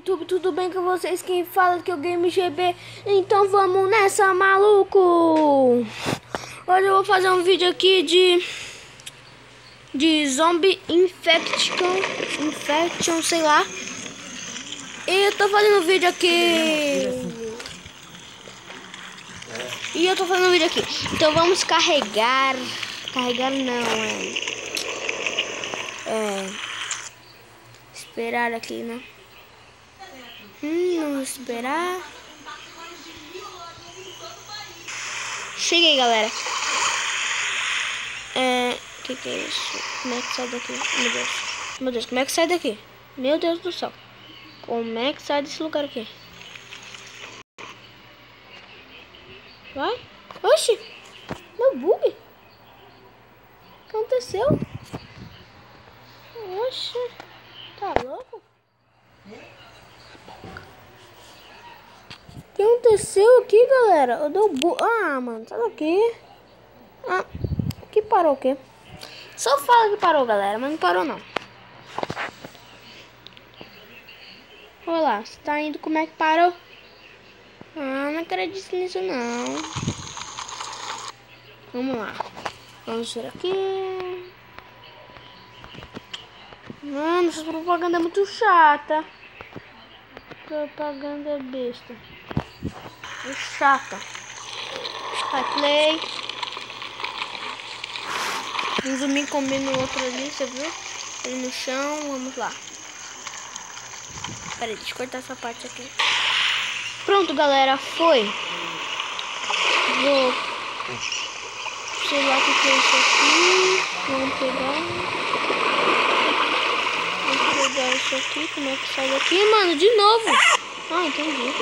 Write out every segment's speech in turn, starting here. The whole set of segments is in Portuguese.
YouTube, tudo bem com vocês? Quem fala que é o Game GB. Então vamos nessa, maluco! Hoje eu vou fazer um vídeo aqui de Zombie Infection, sei lá. E eu tô fazendo um vídeo aqui. Então vamos carregar. Carregar não, esperar aqui, né? Vamos esperar. Cheguei, galera. Que é isso? Como é que sai daqui? Meu Deus. Meu Deus, como é que sai daqui? Meu Deus do céu. Como é que sai desse lugar aqui? Vai? Oxi! Meu bug? O que aconteceu? Oxi! Tá louco? O que aconteceu aqui, galera? Eu dei bug. Ah, mano, sai daqui. Ah, que parou o quê? Só fala que parou, galera, mas não parou não. Olha lá, você tá indo, como é que parou? Ah, não acredito nisso não. Vamos lá. Vamos ver aqui. Mano, essa propaganda é muito chata. Propaganda besta. É chata. Vai, play. Um zumbi comendo o outro ali, você viu? Ele no chão, vamos lá. Peraí, deixa eu cortar essa parte aqui. Pronto, galera, foi. Vou... sei lá o que é isso aqui. Vamos pegar. Vamos pegar isso aqui. Como é que sai daqui, mano? De novo. Ah, entendi.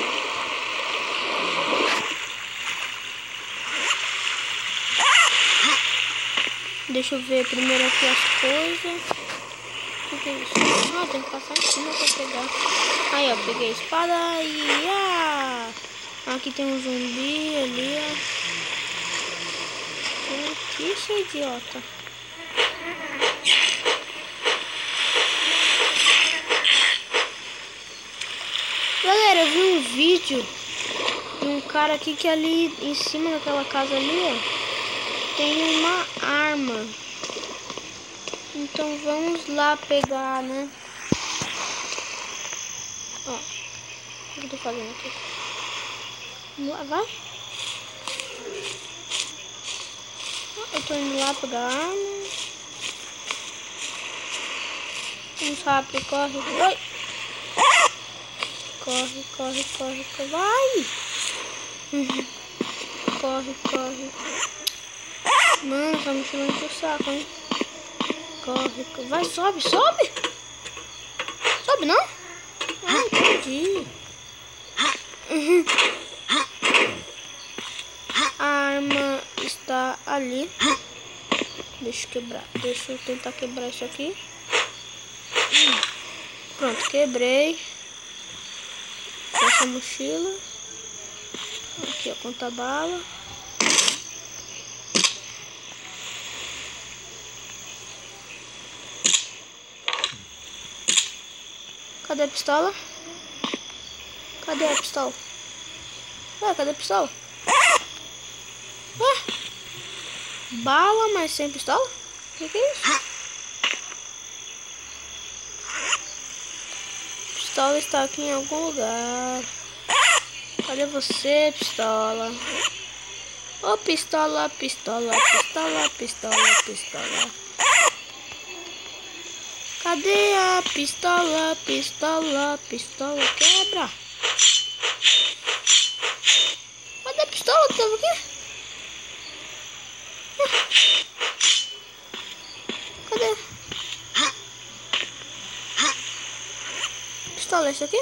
Deixa eu ver primeiro aqui as coisas. O que é isso? Ah, tem que passar em cima pra pegar. Aí, ó, peguei a espada e... aqui tem um zumbi ali, ó. Que seu idiota. Galera, eu vi um vídeo de um cara aqui que ali em cima daquela casa ali, ó, tem uma arma. Então vamos lá pegar, né? Ó, o que eu tô fazendo aqui? Vamos lá, vai. Eu tô indo lá pegar a arma. Vamos rápido, corre. Oi! Corre, corre, corre, corre. Vai! Corre, corre. Mano, essa mochila enche o saco, hein? Corre, corre. Vai, sobe, sobe! Sobe, não? Ah, entendi. A arma está ali. Deixa eu quebrar. Deixa eu tentar quebrar isso aqui. Pronto, quebrei. Essa mochila. Aqui, ó, conta bala. Cadê a pistola? Cadê a pistola? Cadê a pistola? Bala, mas sem pistola? O que é isso? Pistola está aqui em algum lugar. Cadê você, pistola? Ô, pistola, pistola, pistola, pistola, pistola. Cadê a pistola, pistola, pistola? Quebra! Cadê a pistola que tava aqui? Cadê? Pistola é essa aqui?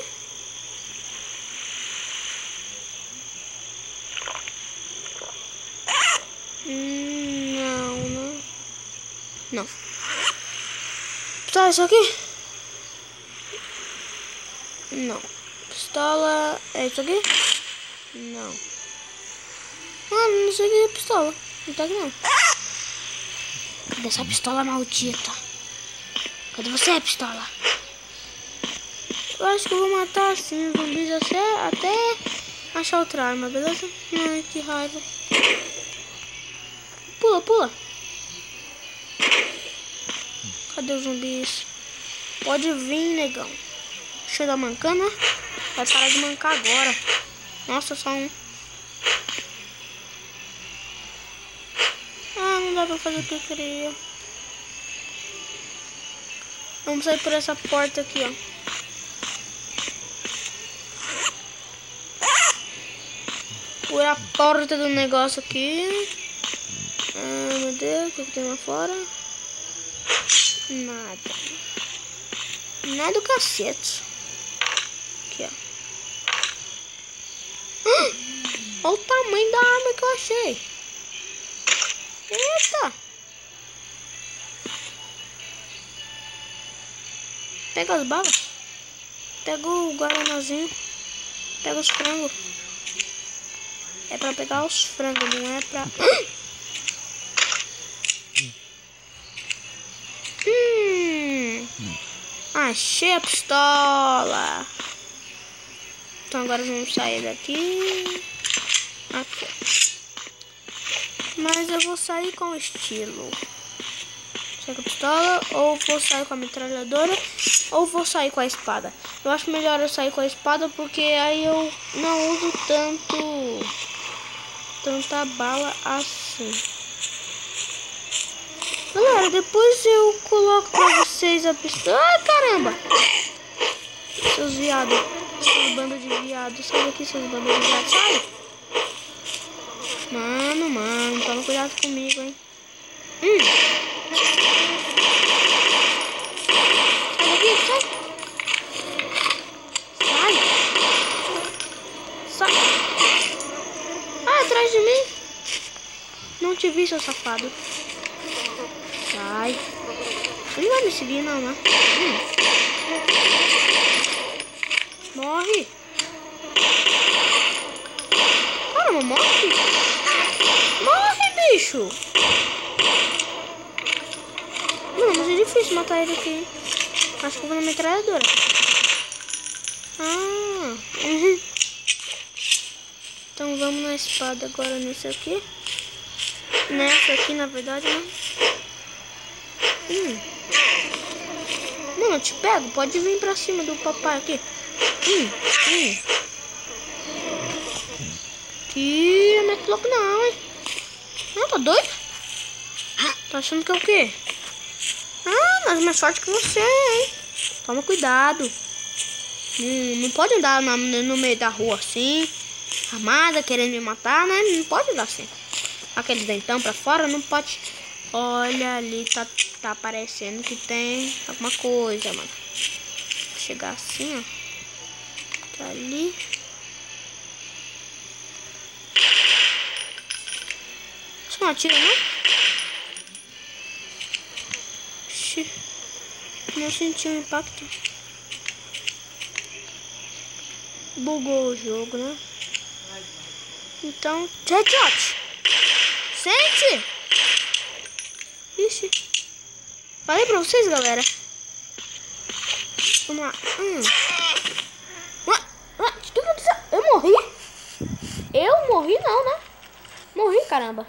Não. Pistola é isso aqui? Não. Pistola é isso aqui? Não. Mano, não sei o que é pistola. Não tá aqui não. Cadê essa pistola maldita? Cadê você, pistola? Eu acho que eu vou matar assim os zumbis até achar outra arma, beleza? Ai, que raiva. Pula, pula. Cadê os zumbis? Pode vir, negão. Deixa eu dar mancando, né? Vai parar de mancar agora. Nossa, só um. Ah, não dá pra fazer o que eu queria. Vamos sair por essa porta aqui, ó. Por a porta do negócio aqui. Ah, meu Deus, o que tem lá fora? Nada. Nada do cacete. Aqui, ó. Olha o tamanho da arma que eu achei. Eita. Pega as balas. Pega o guaranazinho. Pega os frangos. É pra pegar os frangos, não é pra... Achei a pistola. Então agora vamos sair daqui. Aqui. Mas eu vou sair com estilo. Sair com a pistola, ou vou sair com a metralhadora, ou vou sair com a espada. Eu acho melhor eu sair com a espada, porque aí eu não uso tanta bala assim. Galera, depois eu coloco pra vocês a pistola. Ai, caramba! Seus viados. Seus bandos de viado. Sai daqui, seus bandos de viado. Sai! Mano, toma cuidado comigo, hein? Sai daqui, sai! Sai! Ah, atrás de mim! Não te vi, seu safado. Sai. Ele não vai me seguir, não, né? Morre. Caramba, morre. Morre, bicho. Não, mas é difícil matar ele aqui, hein? Acho que eu vou na metralhadora. Então vamos na espada agora nesse aqui. Nessa aqui, na verdade, né? Mano, eu te pego. Pode vir pra cima do papai aqui. Que não é louco não, hein? Não, tá doido? Tá achando que é o quê? Ah, mas mais forte que você, hein? Toma cuidado. Não pode andar no meio da rua assim, armada, querendo me matar, né? Não pode andar assim. Aqueles dentão pra fora, não pode. Olha ali, tá parecendo que tem alguma coisa, mano. Vou chegar assim, ó. Tá ali. Você não atira, não? Ixi, não senti o impacto. Bugou o jogo, né? Então, headshot. Sente! Ixi. Falei pra vocês, galera. Vamos lá. O que aconteceu? Eu morri? Eu morri não, né? Morri, caramba.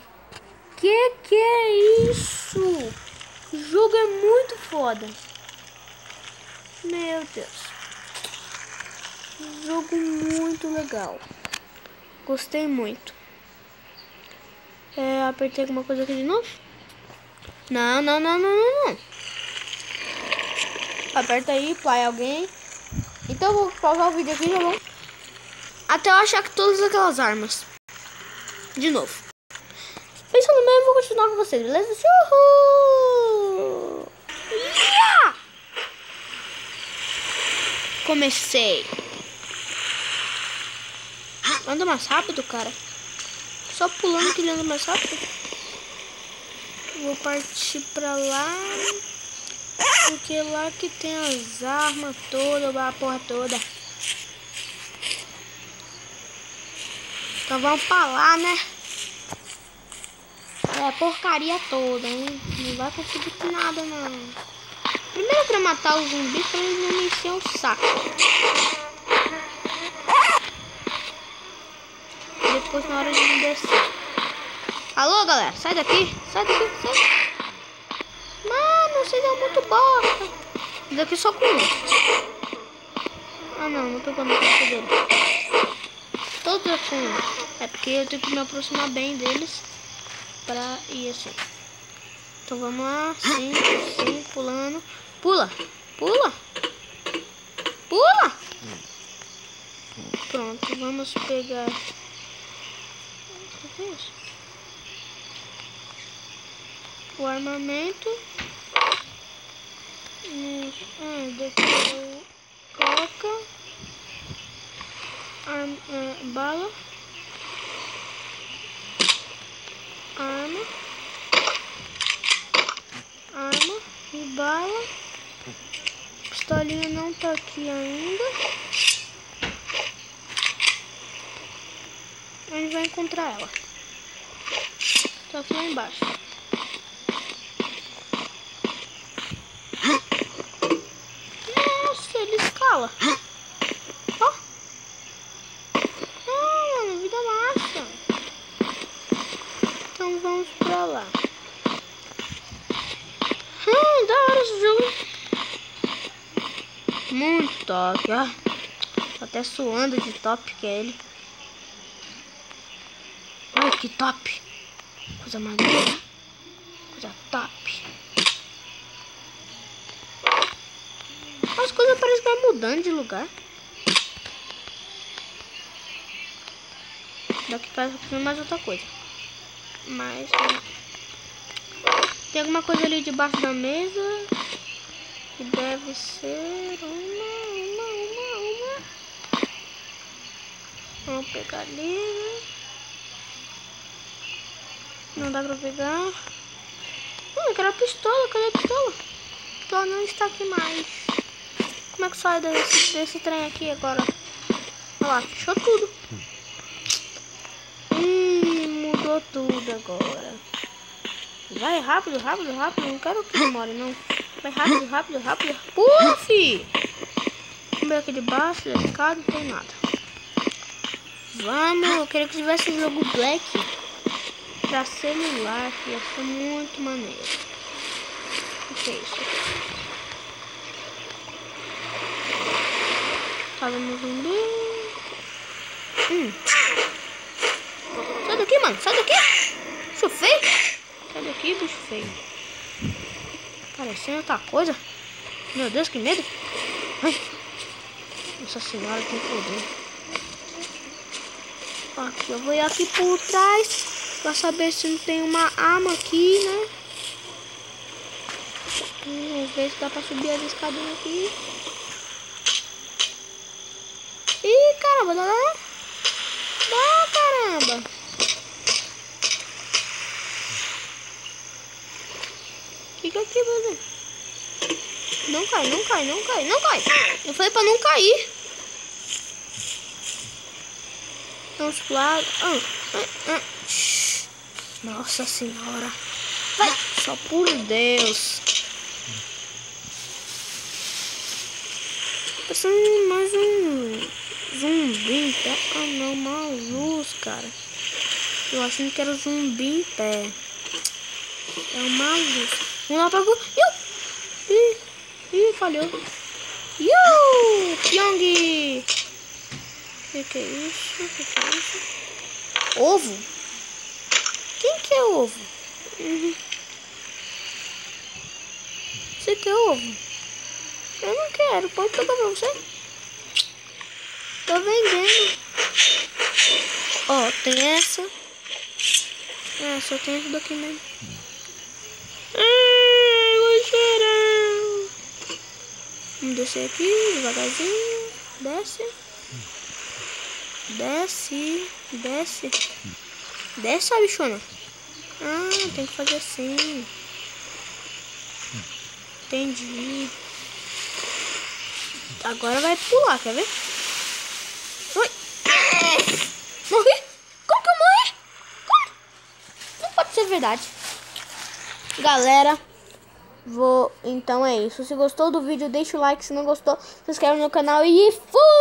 Que é isso? O jogo é muito foda. Meu Deus. Jogo muito legal. Gostei muito. Apertei alguma coisa aqui de novo? Não. Aperta aí, pai, alguém. Então eu vou pausar o vídeo aqui, já vou. Até eu achar que todas aquelas armas. De novo. Pensando mesmo, eu vou continuar com vocês, beleza? Uhul! Yeah! Comecei. Anda mais rápido, cara. Só pulando que ele anda mais rápido. Vou partir pra lá. Porque lá que tem as armas todas, a porra toda. Então vamos pra lá, né? É a porcaria toda, hein? Não vai conseguir nada, não. Primeiro pra matar os zumbis pra eles não me encher o saco. Depois na hora de me descer. Alô, galera, sai daqui. Sai daqui, sai. Mano, vocês são muito bosta. Isso daqui só com um. Ah não, não pegou no corpo dele. Todos é com um. É porque eu tenho que me aproximar bem deles pra ir assim. Então vamos lá, sim, pulando. Pula, pula, pula. Pronto, vamos pegar. O que é isso? O armamento. Daqui é o coca. Bala. Arma e bala. Pistolinha não tá aqui ainda. A gente vai encontrar ela. Tá aqui lá embaixo. Nossa, ele escala. Ó. Mano, vida massa. Então vamos pra lá. Da hora esse jogo. Muito top, ó. Tô até suando de top que é ele. Ai, que top. Coisa maneira. Coisa top. As coisas parecem que vai mudando de lugar. Daqui parece que tem mais outra coisa. Mas tem alguma coisa ali debaixo da mesa. Que deve ser uma. Vamos pegar ali, né? Não dá pra pegar. Eu quero a pistola, cadê a pistola? A pistola não está aqui mais. Como é que sai desse trem aqui agora? Olha lá, fechou tudo. Mudou tudo agora. Vai rápido, rápido, rápido. Não quero que demore, não. Vai rápido, rápido, rápido. Pula, fi! Vamos ver aqui debaixo da escada, não tem nada. Vamos, eu queria que tivesse um jogo Black pra celular, que ia ser muito maneiro. O que é isso? Tava no zumbi. Sai daqui, mano, sai daqui. Bicho feio. Sai daqui, bicho feio. Parecendo outra coisa. Meu Deus, que medo. Ai. Nossa senhora, tem poder. Aqui, eu vou ir aqui por trás pra saber se não tem uma arma aqui, né? Vamos ver se dá pra subir as escadinhas aqui. Ih, caramba, dá. Dá, caramba. Fica aqui, bebê. Não cai, não cai, não cai, não cai. Eu falei pra não cair. Vamos pro lado. Nossa senhora. Vai. Só por Deus. Passando mais um zumbi em pé. Ah não, uma luz, cara. Eu achando que era zumbi em pé. É uma luz. Vamos lá pra... Ih, falhou. Pyong! Que é isso? Que é isso? Ovo? Quem que é ovo? Você quer ovo? Eu não quero. Pode pegar pra você. Tô vendendo. Ó, tem essa. Só tem essa daqui mesmo. Vamos descer aqui devagarzinho. Desce. Desce. Desce. Desce, bichona. Tem que fazer assim. Entendi. Agora vai pular, quer ver? Oi. Morri? Como que eu morri? Como? Não pode ser verdade. Galera, Então é isso. Se gostou do vídeo, deixa o like. Se não gostou, se inscreve no canal e fui!